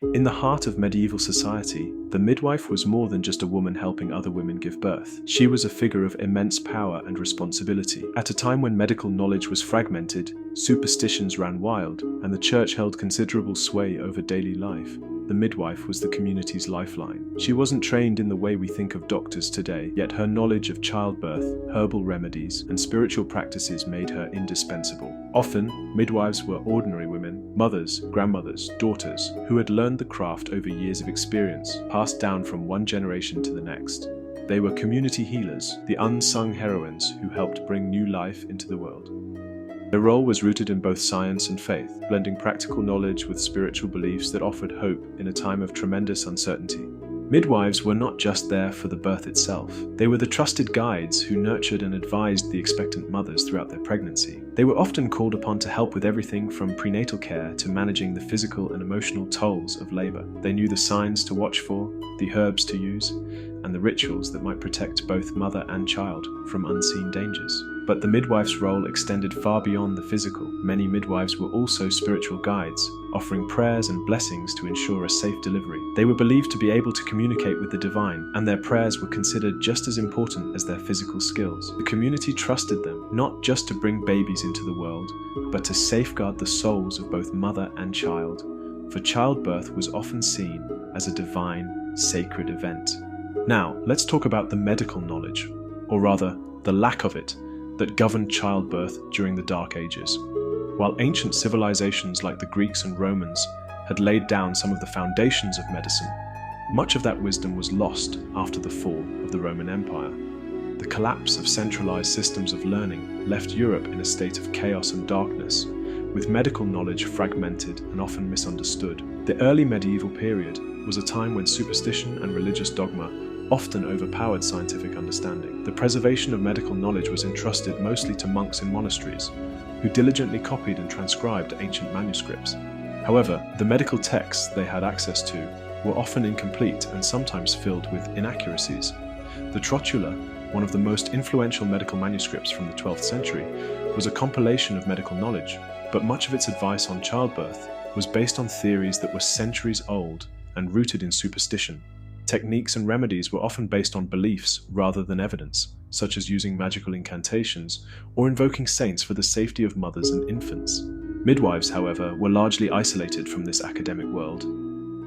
In the heart of medieval society, the midwife was more than just a woman helping other women give birth. She was a figure of immense power and responsibility. At a time when medical knowledge was fragmented, superstitions ran wild, and the church held considerable sway over daily life, the midwife was the community's lifeline. She wasn't trained in the way we think of doctors today, yet her knowledge of childbirth, herbal remedies, and spiritual practices made her indispensable. Often, midwives were ordinary women, mothers, grandmothers, daughters, who had learned the craft over years of experience, passed down from one generation to the next. They were community healers, the unsung heroines who helped bring new life into the world. Their role was rooted in both science and faith, blending practical knowledge with spiritual beliefs that offered hope in a time of tremendous uncertainty. Midwives were not just there for the birth itself. They were the trusted guides who nurtured and advised the expectant mothers throughout their pregnancy. They were often called upon to help with everything from prenatal care to managing the physical and emotional tolls of labor. They knew the signs to watch for, the herbs to use, and the rituals that might protect both mother and child from unseen dangers. But the midwife's role extended far beyond the physical. Many midwives were also spiritual guides, offering prayers and blessings to ensure a safe delivery. They were believed to be able to communicate with the divine, and their prayers were considered just as important as their physical skills. The community trusted them, not just to bring babies into the world, but to safeguard the souls of both mother and child, for childbirth was often seen as a divine, sacred event. Now, let's talk about the medical knowledge, or rather, the lack of it, that governed childbirth during the Dark Ages. While ancient civilizations like the Greeks and Romans had laid down some of the foundations of medicine, much of that wisdom was lost after the fall of the Roman Empire. The collapse of centralized systems of learning left Europe in a state of chaos and darkness, with medical knowledge fragmented and often misunderstood. The early medieval period was a time when superstition and religious dogma often overpowered scientific understanding. The preservation of medical knowledge was entrusted mostly to monks in monasteries, who diligently copied and transcribed ancient manuscripts. However, the medical texts they had access to were often incomplete and sometimes filled with inaccuracies. The Trotula, one of the most influential medical manuscripts from the 12th century, was a compilation of medical knowledge, but much of its advice on childbirth was based on theories that were centuries old and rooted in superstition. Techniques and remedies were often based on beliefs rather than evidence, such as using magical incantations or invoking saints for the safety of mothers and infants. Midwives, however, were largely isolated from this academic world.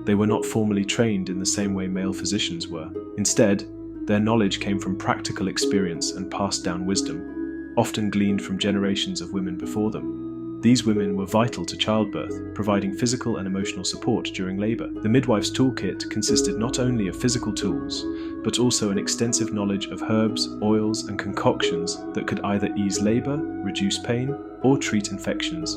They were not formally trained in the same way male physicians were. Instead, their knowledge came from practical experience and passed down wisdom, often gleaned from generations of women before them. These women were vital to childbirth, providing physical and emotional support during labor. The midwife's toolkit consisted not only of physical tools, but also an extensive knowledge of herbs, oils, and concoctions that could either ease labor, reduce pain, or treat infections.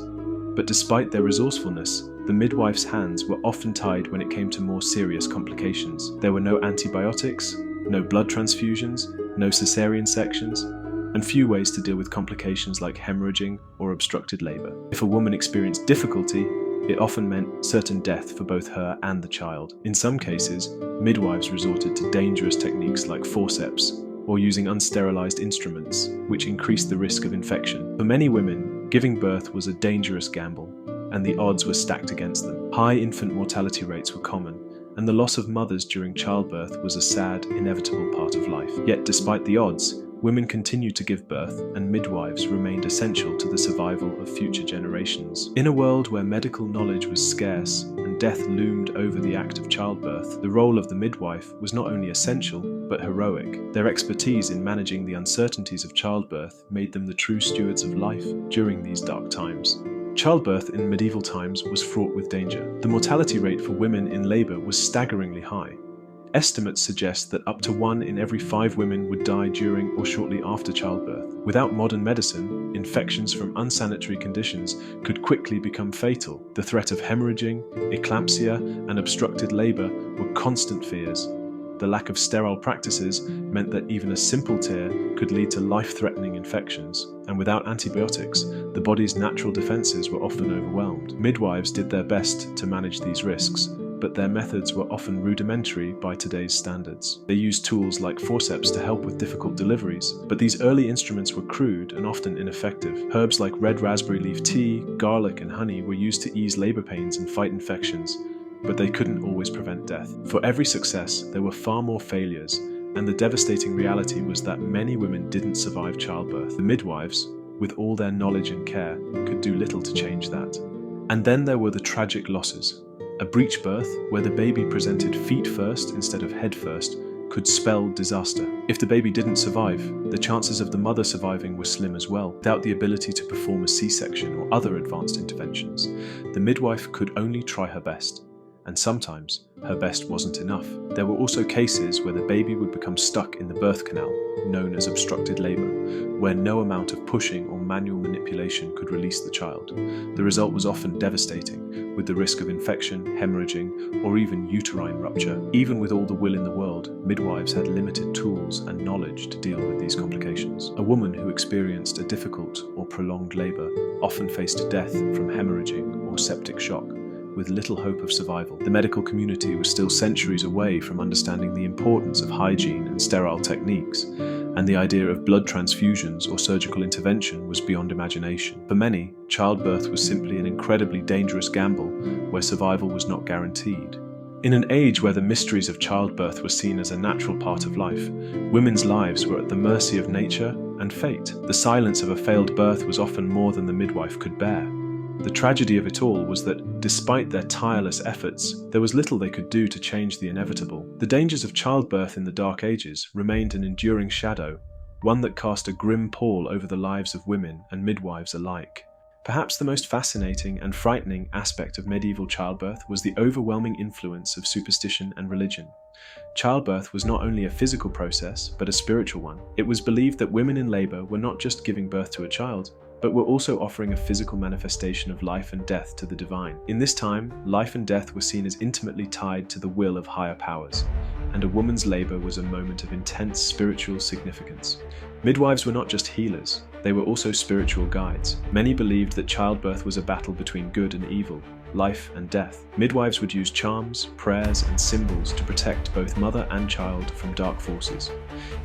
But despite their resourcefulness, the midwife's hands were often tied when it came to more serious complications. There were no antibiotics, no blood transfusions, no cesarean sections, and few ways to deal with complications like hemorrhaging or obstructed labor. If a woman experienced difficulty, it often meant certain death for both her and the child. In some cases, midwives resorted to dangerous techniques like forceps or using unsterilized instruments, which increased the risk of infection. For many women, giving birth was a dangerous gamble, and the odds were stacked against them. High infant mortality rates were common, and the loss of mothers during childbirth was a sad, inevitable part of life. Yet despite the odds, women continued to give birth, and midwives remained essential to the survival of future generations. In a world where medical knowledge was scarce and death loomed over the act of childbirth, the role of the midwife was not only essential, but heroic. Their expertise in managing the uncertainties of childbirth made them the true stewards of life during these dark times. Childbirth in medieval times was fraught with danger. The mortality rate for women in labor was staggeringly high. Estimates suggest that up to 1 in every 5 women would die during or shortly after childbirth. Without modern medicine, infections from unsanitary conditions could quickly become fatal. The threat of hemorrhaging, eclampsia, and obstructed labor were constant fears. The lack of sterile practices meant that even a simple tear could lead to life-threatening infections, and without antibiotics, the body's natural defenses were often overwhelmed. Midwives did their best to manage these risks, but their methods were often rudimentary by today's standards. They used tools like forceps to help with difficult deliveries, but these early instruments were crude and often ineffective. Herbs like red raspberry leaf tea, garlic, and honey were used to ease labor pains and fight infections, but they couldn't always prevent death. For every success, there were far more failures, and the devastating reality was that many women didn't survive childbirth. The midwives, with all their knowledge and care, could do little to change that. And then there were the tragic losses. A breech birth, where the baby presented feet first instead of head first, could spell disaster. If the baby didn't survive, the chances of the mother surviving were slim as well. Without the ability to perform a C-section or other advanced interventions, the midwife could only try her best. And sometimes, her best wasn't enough. There were also cases where the baby would become stuck in the birth canal, known as obstructed labor, where no amount of pushing or manual manipulation could release the child. The result was often devastating, with the risk of infection, hemorrhaging, or even uterine rupture. Even with all the will in the world, midwives had limited tools and knowledge to deal with these complications. A woman who experienced a difficult or prolonged labor often faced death from hemorrhaging or septic shock, with little hope of survival. The medical community was still centuries away from understanding the importance of hygiene and sterile techniques, and the idea of blood transfusions or surgical intervention was beyond imagination. For many, childbirth was simply an incredibly dangerous gamble where survival was not guaranteed. In an age where the mysteries of childbirth were seen as a natural part of life, women's lives were at the mercy of nature and fate. The silence of a failed birth was often more than the midwife could bear. The tragedy of it all was that, despite their tireless efforts, there was little they could do to change the inevitable. The dangers of childbirth in the Dark Ages remained an enduring shadow, one that cast a grim pall over the lives of women and midwives alike. Perhaps the most fascinating and frightening aspect of medieval childbirth was the overwhelming influence of superstition and religion. Childbirth was not only a physical process, but a spiritual one. It was believed that women in labor were not just giving birth to a child, but were also offering a physical manifestation of life and death to the divine. In this time, life and death were seen as intimately tied to the will of higher powers, and a woman's labor was a moment of intense spiritual significance. Midwives were not just healers, they were also spiritual guides. Many believed that childbirth was a battle between good and evil, life and death. Midwives would use charms, prayers, and symbols to protect both mother and child from dark forces.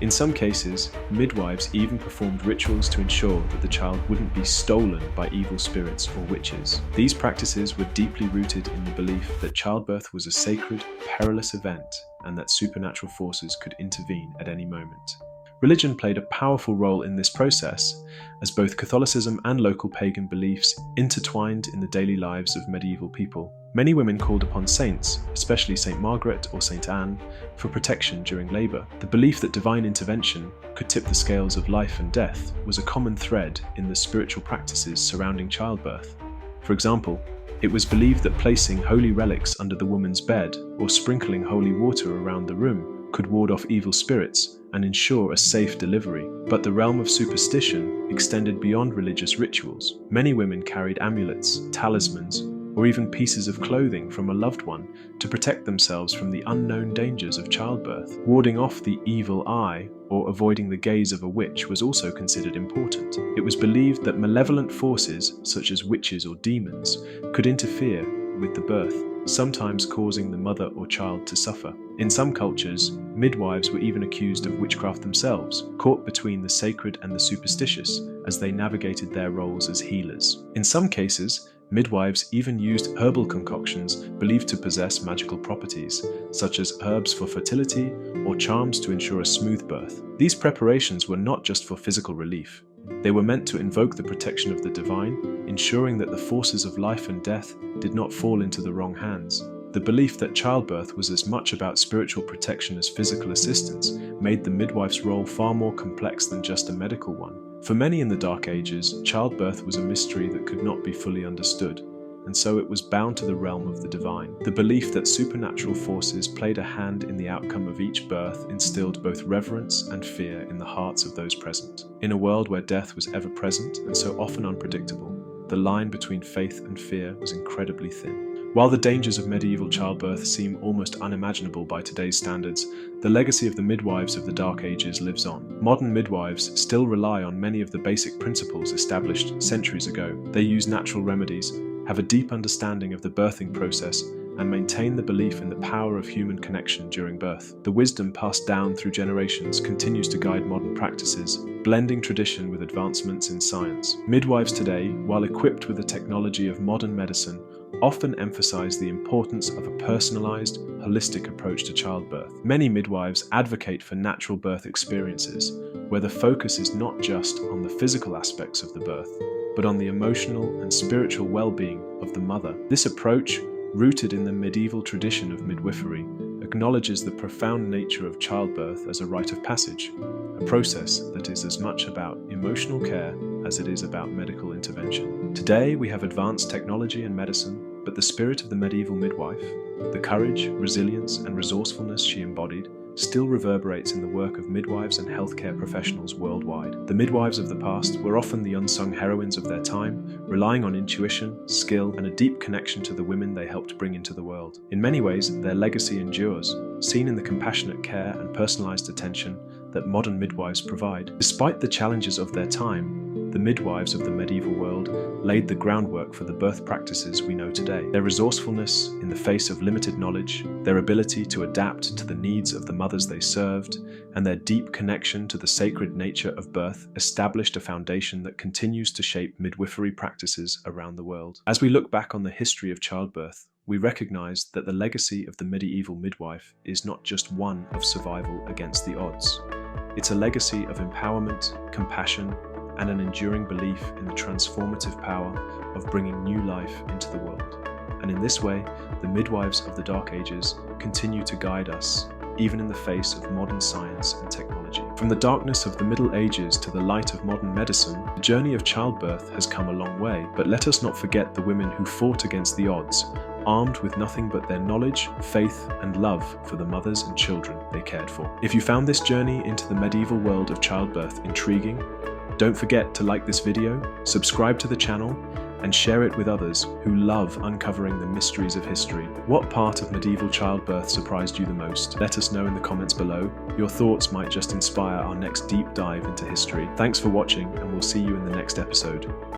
In some cases, midwives even performed rituals to ensure that the child wouldn't be stolen by evil spirits or witches. These practices were deeply rooted in the belief that childbirth was a sacred, perilous event and that supernatural forces could intervene at any moment. Religion played a powerful role in this process, as both Catholicism and local pagan beliefs intertwined in the daily lives of medieval people. Many women called upon saints, especially Saint Margaret or Saint Anne, for protection during labor. The belief that divine intervention could tip the scales of life and death was a common thread in the spiritual practices surrounding childbirth. For example, it was believed that placing holy relics under the woman's bed or sprinkling holy water around the room could ward off evil spirits and ensure a safe delivery. But the realm of superstition extended beyond religious rituals. Many women carried amulets, talismans, or even pieces of clothing from a loved one to protect themselves from the unknown dangers of childbirth. Warding off the evil eye or avoiding the gaze of a witch was also considered important. It was believed that malevolent forces, such as witches or demons, could interfere with the birth, sometimes causing the mother or child to suffer. In some cultures, midwives were even accused of witchcraft themselves, caught between the sacred and the superstitious as they navigated their roles as healers. In some cases, midwives even used herbal concoctions believed to possess magical properties, such as herbs for fertility or charms to ensure a smooth birth. These preparations were not just for physical relief. They were meant to invoke the protection of the divine, ensuring that the forces of life and death did not fall into the wrong hands. The belief that childbirth was as much about spiritual protection as physical assistance made the midwife's role far more complex than just a medical one. For many in the Dark Ages, childbirth was a mystery that could not be fully understood, and so it was bound to the realm of the divine. The belief that supernatural forces played a hand in the outcome of each birth instilled both reverence and fear in the hearts of those present. In a world where death was ever present and so often unpredictable, the line between faith and fear was incredibly thin. While the dangers of medieval childbirth seem almost unimaginable by today's standards, the legacy of the midwives of the Dark Ages lives on. Modern midwives still rely on many of the basic principles established centuries ago. They use natural remedies, have a deep understanding of the birthing process, and maintain the belief in the power of human connection during birth. The wisdom passed down through generations continues to guide modern practices, blending tradition with advancements in science. Midwives today, while equipped with the technology of modern medicine, often emphasize the importance of a personalized, holistic approach to childbirth. Many midwives advocate for natural birth experiences, where the focus is not just on the physical aspects of the birth, but on the emotional and spiritual well-being of the mother. This approach, rooted in the medieval tradition of midwifery, acknowledges the profound nature of childbirth as a rite of passage, a process that is as much about emotional care as it is about medical intervention. Today, we have advanced technology and medicine, but the spirit of the medieval midwife, the courage, resilience, and resourcefulness she embodied, still reverberates in the work of midwives and healthcare professionals worldwide. The midwives of the past were often the unsung heroines of their time, relying on intuition, skill, and a deep connection to the women they helped bring into the world. In many ways, their legacy endures, seen in the compassionate care and personalized attention that modern midwives provide. Despite the challenges of their time, the midwives of the medieval world laid the groundwork for the birth practices we know today. Their resourcefulness in the face of limited knowledge, their ability to adapt to the needs of the mothers they served, and their deep connection to the sacred nature of birth established a foundation that continues to shape midwifery practices around the world. As we look back on the history of childbirth, we recognize that the legacy of the medieval midwife is not just one of survival against the odds. It's a legacy of empowerment, compassion, and an enduring belief in the transformative power of bringing new life into the world. And in this way, the midwives of the Dark Ages continue to guide us, even in the face of modern science and technology. From the darkness of the Middle Ages to the light of modern medicine, the journey of childbirth has come a long way, but let us not forget the women who fought against the odds, armed with nothing but their knowledge, faith, and love for the mothers and children they cared for. If you found this journey into the medieval world of childbirth intriguing, don't forget to like this video, subscribe to the channel, and share it with others who love uncovering the mysteries of history. What part of medieval childbirth surprised you the most? Let us know in the comments below. Your thoughts might just inspire our next deep dive into history. Thanks for watching, and we'll see you in the next episode.